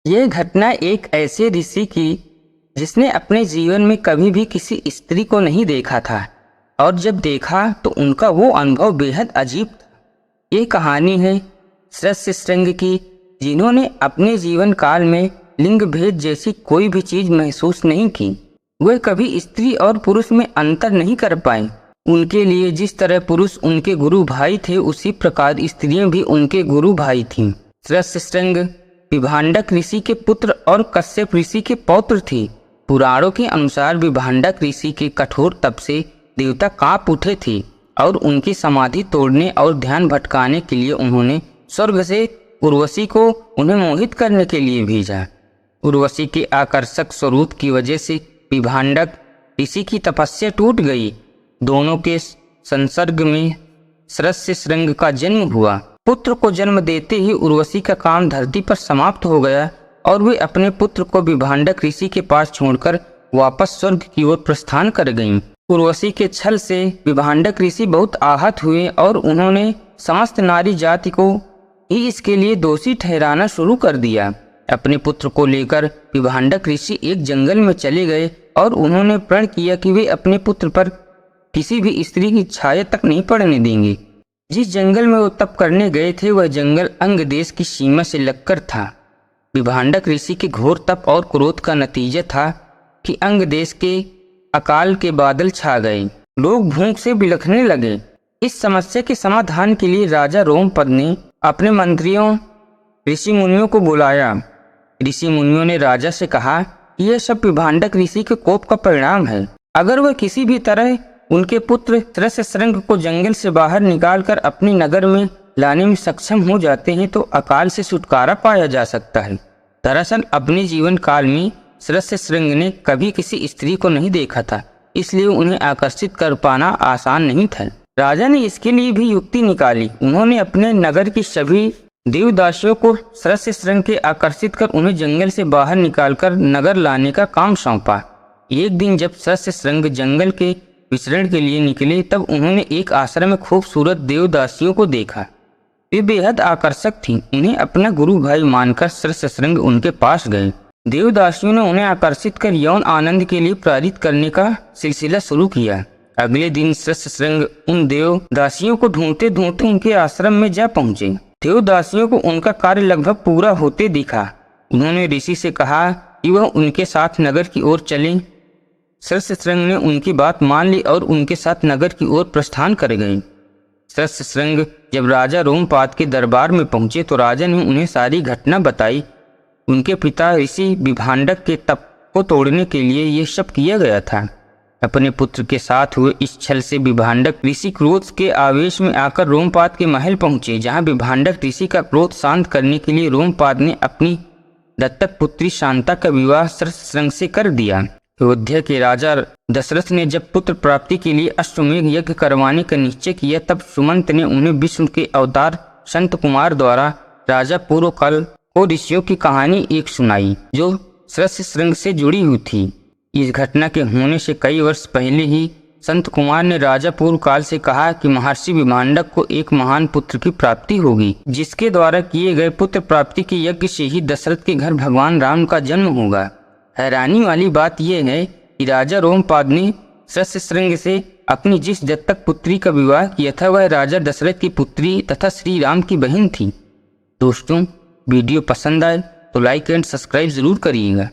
ये घटना एक ऐसे ऋषि की जिसने अपने जीवन में कभी भी किसी स्त्री को नहीं देखा था, और जब देखा तो उनका वो अनुभव बेहद अजीब था। ये कहानी है सृष्टिश्रृंग की, जिन्होंने अपने जीवन काल में लिंग भेद जैसी कोई भी चीज महसूस नहीं की। वे कभी स्त्री और पुरुष में अंतर नहीं कर पाए। उनके लिए जिस तरह पुरुष उनके गुरु भाई थे, उसी प्रकार स्त्रियां भी उनके गुरु भाई थीं। सृष्टिश्रृंग विभांडक ऋषि के पुत्र और कश्यप ऋषि के पौत्र थे। पुराणों के अनुसार विभांडक ऋषि के कठोर तप से देवता कांप उठे थे और उनकी समाधि तोड़ने और ध्यान भटकाने के लिए उन्होंने स्वर्ग से उर्वशी को उन्हें मोहित करने के लिए भेजा। उर्वशी के आकर्षक स्वरूप की वजह से विभांडक ऋषि की तपस्या टूट गई। दोनों के संसर्ग में सृष्टिश्रृंग का जन्म हुआ। पुत्र को जन्म देते ही उर्वशी का काम धरती पर समाप्त हो गया और वे अपने पुत्र को विभांडक ऋषि के पास छोड़कर वापस स्वर्ग की ओर प्रस्थान कर गईं। उर्वशी के छल से विभांडक ऋषि बहुत आहत हुए और उन्होंने समस्त नारी जाति को ही इसके लिए दोषी ठहराना शुरू कर दिया। अपने पुत्र को लेकर विभांडक ऋषि एक जंगल में चले गए और उन्होंने प्रण किया कि वे अपने पुत्र पर किसी भी स्त्री की छाया तक नहीं पड़ने देंगे। जिस जंगल में वो तप करने गए थे, वह जंगल अंग देश की सीमा से लगकर था। विभांडक ऋषि के घोर तप और क्रोध का नतीजा था कि अंग देश के अकाल के बादल छा गए। लोग भूख से बिलखने लगे। इस समस्या के समाधान के लिए राजा रोमपद ने अपने मंत्रियों ऋषि मुनियों को बुलाया। ऋषि मुनियों ने राजा से कहा कि यह सब विभांडक ऋषि के कोप का परिणाम है। अगर वह किसी भी तरह उनके पुत्र सृष्टिश्रृंग को जंगल से बाहर निकालकर अपने नगर में लाने में सक्षम हो जाते हैं तो अकाल से छुटकारा पाया जा सकता है। दरअसल अपने जीवन काल में सृष्टिश्रृंग ने कभी किसी स्त्री को नहीं देखा था, इसलिए उन्हें आकर्षित कर पाना आसान नहीं था। राजा ने इसके लिए भी युक्ति निकाली। उन्होंने अपने नगर की सभी देवदासियों को सृष्टिश्रृंग के आकर्षित कर उन्हें जंगल से बाहर निकालकर नगर लाने का काम सौंपा। एक दिन जब सृष्टिश्रृंग जंगल के विचरण के लिए निकले, तब उन्होंने एक आश्रम में खूबसूरत देवदासियों को देखा। वे बेहद आकर्षक थीं। उन्हें अपना गुरु भाई मानकर सृष्टिश्रृंग उनके पास गए। देवदासियों ने उन्हें आकर्षित कर यौन आनंद के लिए प्रेरित करने का सिलसिला शुरू किया। अगले दिन सृष्टिश्रृंग उन देवदासियों को ढूंढते ढूंढते उनके आश्रम में जा पहुंचे। देवदासियों को उनका कार्य लगभग पूरा होते दिखा। उन्होंने ऋषि से कहा कि वह उनके साथ नगर की ओर चलें। सृष्टिश्रृंग ने उनकी बात मान ली और उनके साथ नगर की ओर प्रस्थान कर गए। सृष्टिश्रृंग जब राजा रोमपाद के दरबार में पहुंचे तो राजा ने उन्हें सारी घटना बताई। उनके पिता ऋषि विभांडक के तप को तोड़ने के लिए यह सब किया गया था। अपने पुत्र के साथ हुए इस छल से विभांडक ऋषि क्रोध के आवेश में आकर रोमपाद के महल पहुंचे, जहां विभांडक ऋषि का क्रोध शांत करने के लिए रोमपाद ने अपनी दत्तक पुत्री शांता का विवाह सृष्टिश्रृंग से कर दिया। अयोध्या के राजा दशरथ ने जब पुत्र प्राप्ति के लिए अश्वमेध यज्ञ करवाने का निश्चय किया, तब सुमंत ने उन्हें विष्णु के अवतार संत कुमार द्वारा राजा पूर्वकाल को ऋषियों की कहानी एक सुनाई, जो सृष्टिश्रृंग से जुड़ी हुई थी। इस घटना के होने से कई वर्ष पहले ही संत कुमार ने राजा पूर्वकाल से कहा कि महर्षि विभांडक को एक महान पुत्र की प्राप्ति होगी, जिसके द्वारा किए गए पुत्र प्राप्ति के यज्ञ से ही दशरथ के घर भगवान राम का जन्म होगा। हैरानी वाली बात यह है कि राजा रोमपाद ने सृष्टिश्रृंग से अपनी जिस दत्तक पुत्री का विवाह किया था, वह राजा दशरथ की पुत्री तथा श्री राम की बहन थी। दोस्तों, वीडियो पसंद आए तो लाइक एंड सब्सक्राइब जरूर करिएगा।